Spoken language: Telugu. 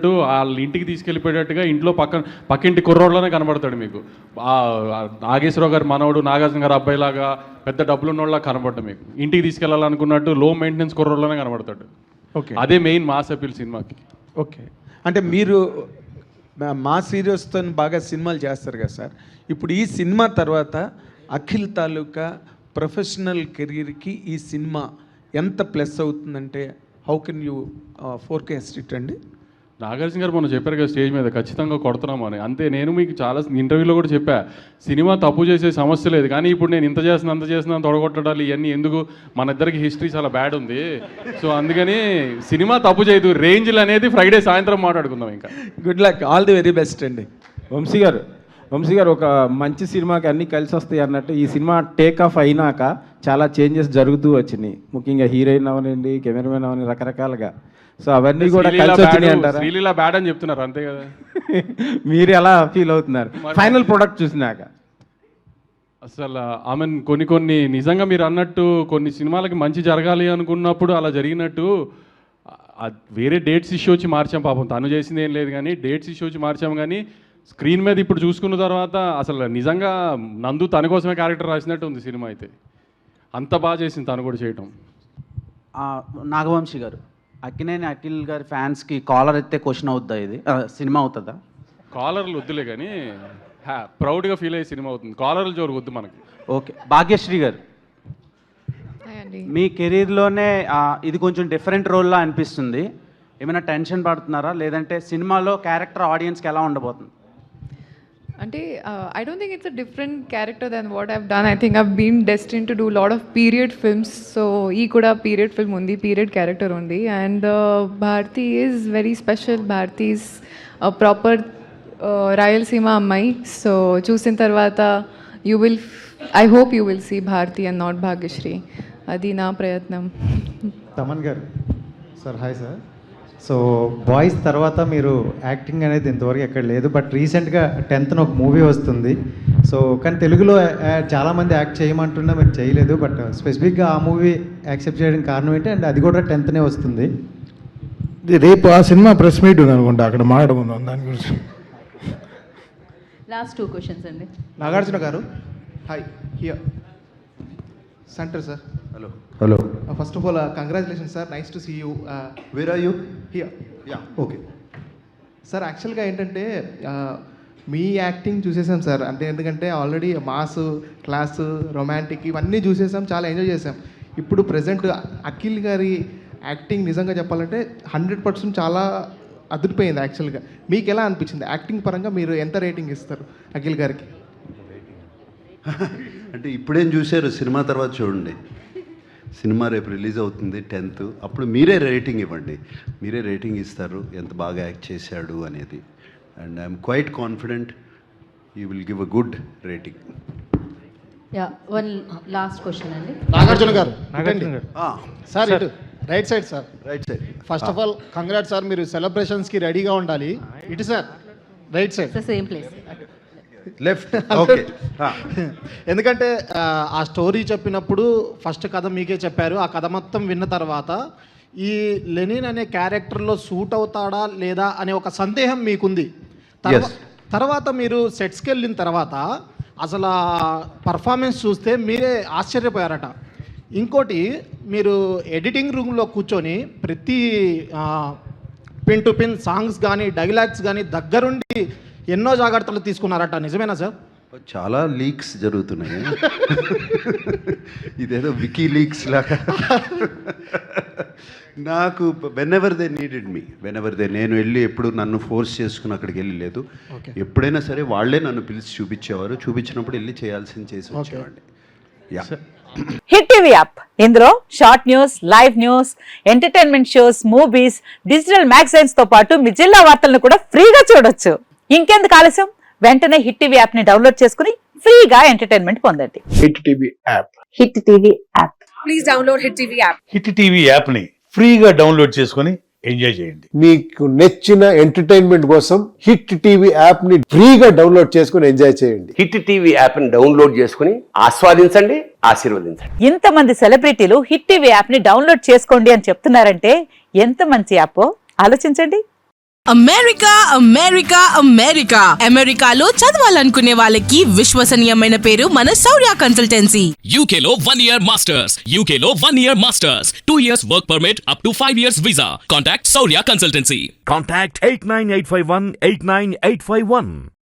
వాళ్ళ ఇంటికి తీసుకెళ్ళిపోయేటట్టుగా ఇంట్లో పక్కింటి కుర్రోడ్లోనే కనబడతాడు మీకు. నాగేశ్వరరావు గారు మనవడు, నాగార్జున గారు అబ్బాయిలాగా పెద్ద డబ్బులు ఉన్నోళ్ళ కనబడ్డా మీకు. ఇంటికి తీసుకెళ్లాలనుకున్నట్టు లో మెయింటెనెన్స్ కుర్రోడ్లోనే కనబడతాడు. ఓకే, అదే మెయిన్ మాస్ అపీల్ సినిమాకి. ఓకే, అంటే మీరు మాస్ హీరోస్తో బాగా సినిమాలు చేస్తారు కదా సార్. ఇప్పుడు ఈ సినిమా తర్వాత అఖిల్ తాలూకా ప్రొఫెషనల్ కెరీర్కి ఈ సినిమా ఎంత ప్లస్ అవుతుందంటే how can you forecast it అండి? నాగార్జున గారు మొన్న చెప్పారు కదా స్టేజ్ మీద, ఖచ్చితంగా కొడుతున్నాం అని. అంతే, నేను మీకు చాలా ఇంటర్వ్యూలో కూడా చెప్పా, సినిమా తప్పు చేసే సమస్య లేదు, కానీ ఇప్పుడు నేను ఇంత చేస్తున్నా అంత చేస్తున్నా తొడగొట్టడాలు ఇవన్నీ ఎందుకు, మన ఇద్దరికి హిస్టరీ చాలా బ్యాడ్ ఉంది. సో అందుకని సినిమా తప్పు చేయదు, రేంజ్లు అనేది ఫ్రైడే సాయంత్రం మాట్లాడుకుందాం. ఇంకా good luck, all the very best అండి. వంశీ గారు ఒక మంచి సినిమాకి అన్నీ కలిసి వస్తాయి అన్నట్టు ఈ సినిమా టేక్ ఆఫ్ అయినాక చాలా చేంజెస్ జరుగుతూ వచ్చినాయి. ముఖ్యంగా హీరోయిన్ అవనండి, కెమెరామెన్ అవని, రకరకాలుగా. సో అవన్నీ కూడా కలిసి వచ్చినాయి అంటారా? శ్రీలీల బ్యాడ్ అని చెప్తున్నారు అంతే కదా. మీరు ఎలా ఫీల్ అవుతున్నారు ఫైనల్ ప్రొడక్ట్ చూసినాక? అసలు ఆమె కొన్ని నిజంగా మీరు అన్నట్టు కొన్ని సినిమాలకి మంచి జరగాలి అనుకున్నప్పుడు అలా జరిగినట్టు వేరే డేట్స్ ఇష్యూ వచ్చి మార్చాం. పాపం తను చేసింది ఏం లేదు, కానీ డేట్స్ ఇష్యూ వచ్చి మార్చాం. కానీ స్క్రీన్ మీద ఇప్పుడు చూసుకున్న తర్వాత అసలు నిజంగా నందు తన కోసమే క్యారెక్టర్ రాసినట్టు ఉంది సినిమా. అయితే అంత బాగా చేసింది తను కూడా చేయటం. నాగవంశీ గారు, అక్కినేని అఖిల్ గారి ఫ్యాన్స్కి కాలర్ ఎత్తే క్వశ్చన్ అవుతుందా ఇది సినిమా అవుతుందా? కాలర్లు వద్దులే, కానీ ప్రౌడ్గా ఫీల్ అయ్యే సినిమా అవుతుంది. కాలర్లు జోరు వద్దు మనకి. ఓకే, భాగ్యశ్రీ గారు, మీ కెరీర్లోనే ఇది కొంచెం డిఫరెంట్ రోల్లా అనిపిస్తుంది. ఏమైనా టెన్షన్ పడుతున్నారా, లేదంటే సినిమాలో క్యారెక్టర్ ఆడియన్స్కి ఎలా ఉండబోతుంది? అంటే I don't think it's a different character than what I've done. I think I've been destined to do a lot of period films. So ee kuda period film undi, period character undi, and Bharti is very special. Bharti is a proper Rayalaseema ammai. So chusin tarvata I hope you will see Bharti and not Bhagyashree. Adi na prayatnam. Thaman గారు sir, hi sir. So boys తర్వాత మీరు యాక్టింగ్ అనేది ఇంతవరకు ఎక్కడ లేదు, బట్ రీసెంట్గా 10th ఒక మూవీ వస్తుంది. సో కానీ తెలుగులో చాలామంది యాక్ట్ చేయమంటున్నా మీరు చేయలేదు, బట్ స్పెసిఫిక్గా ఆ మూవీ యాక్సెప్ట్ చేయడానికి కారణం ఏంటి? అండ్ అది కూడా 10th వస్తుంది. రేపు ఆ సినిమా ప్రెస్ మీట్ ఉంది అనుకుంటా, అక్కడ మాట్లాడుకుందాం దాని గురించి. లాస్ట్ 2 క్వశ్చన్స్ అండి. నాగార్జున గారు, hi. Here centre sir. Hello. First of all congratulation sir, nice to see you. Where are you? Here. Yeah, okay sir, యాక్చువల్గా ఏంటంటే మీ యాక్టింగ్ చూసేసాం సార్. అంటే ఎందుకంటే ఆల్రెడీ మాస్, క్లాస్, రొమాంటిక్ ఇవన్నీ చూసేసాం, చాలా ఎంజాయ్ చేసాం. ఇప్పుడు ప్రజెంట్ అఖిల్ గారి యాక్టింగ్ నిజంగా చెప్పాలంటే 100% చాలా అదిరిపోయింది. యాక్చువల్గా మీకు ఎలా అనిపించింది యాక్టింగ్ పరంగా? మీరు ఎంత రేటింగ్ ఇస్తారు అఖిల్ గారికి? అంటే ఇప్పుడేం చూశారు, సినిమా తర్వాత చూడండి. సినిమా రేపు రిలీజ్ అవుతుంది 10th, అప్పుడు మీరే రేటింగ్ ఇవ్వండి. మీరే రేటింగ్ ఇస్తారు ఎంత బాగా యాక్ట్ చేశాడు అనేది. And I'm quite confident you will give a good rating. Yeah, one last question అండి. నాగార్జున గారు సార్, ఇటు right side sir. Right side. First of all congrats sir, మీరు సెలబ్రేషన్స్కి రెడీగా ఉండాలి. ఇటు sir, right side. Same place. Left. Okay. ఎందుకంటే ఆ స్టోరీ చెప్పినప్పుడు ఫస్ట్ కథ మీకే చెప్పారు. ఆ కథ మొత్తం విన్న తర్వాత ఈ లెనిన్ అనే క్యారెక్టర్లో సూట్ అవుతాడా లేదా అనే ఒక సందేహం మీకుంది. తర్వాత మీరు సెట్స్కి వెళ్ళిన తర్వాత అసలు పర్ఫార్మెన్స్ చూస్తే మీరే ఆశ్చర్యపోయారట. ఇంకోటి, మీరు ఎడిటింగ్ రూమ్లో కూర్చొని ప్రతి పిన్ టు పిన్ సాంగ్స్ కానీ డైలాగ్స్ కానీ దగ్గరుండి ఎన్నో జాగ్రత్తలు తీసుకున్నారట, నిజమేనా సార్? చాలా లీక్స్ జరుగుతున్నాయి. ఇదేదో వికీ లీక్స్ లాగా. నాకు వెనెవర్ దే నీడెడ్ మీ, నేను వెళ్ళి ఎప్పుడు నన్ను ఫోర్స్ చేసుకుని అక్కడికి వెళ్ళి లేదు. ఎప్పుడైనా సరే వాళ్ళే నన్ను పిలిచి చూపించేవారు. చూపించినప్పుడు వెళ్ళి చేయాల్సింది చేసి వచ్చేవాడిని. హిట్ టీవీ యాప్, ఇందులో short news, live news, entertainment shows, movies, digital magazines తో పాటు మీ జిల్లా వార్తలను కూడా ఫ్రీగా చూడొచ్చు. ఇంకెందుకు ఆలస్యం, వెంటనే హిట్ టీవీ యాప్ ని డౌన్లోడ్ చేసుకుని ఫ్రీగా ఎంటర్టైన్మెంట్ పొందండి. Hit TV app. Hit TV app. Please download hit TV app. Hit TV app ని ఫ్రీగా డౌన్లోడ్ చేసుకుని ఎంజాయ్ చేయండి. మీకు నచ్చిన ఎంటర్టైన్మెంట్ కోసం హిట్ టీవీ యాప్ ని ఫ్రీగా డౌన్లోడ్ చేసుకుని ఎంజాయ్ చేయండి. హిట్ టీవీ యాప్ ని డౌన్లోడ్ చేసుకుని ఆస్వాదించండి, ఆశీర్వదించండి. ఇంతమంది సెలబ్రిటీలు హిట్ టీవీ యాప్ ని డౌన్లోడ్ చేసుకోండి అని చెప్తున్నారంటే ఎంత మంచి యాప్ ఆలోచించండి. అమెరికా అమెరికా అమెరికా అమెరికాలో చదవాలనుకునే వాళ్ళకి విశ్వసనీయమైన పేరు మన శౌర్య కన్సల్టెన్సీ. UK లో 1 year masters, UK లో 1 year masters, 2 years work permit up to 5 years visa. Contact Saurya Consultancy. Contact 89851 89851.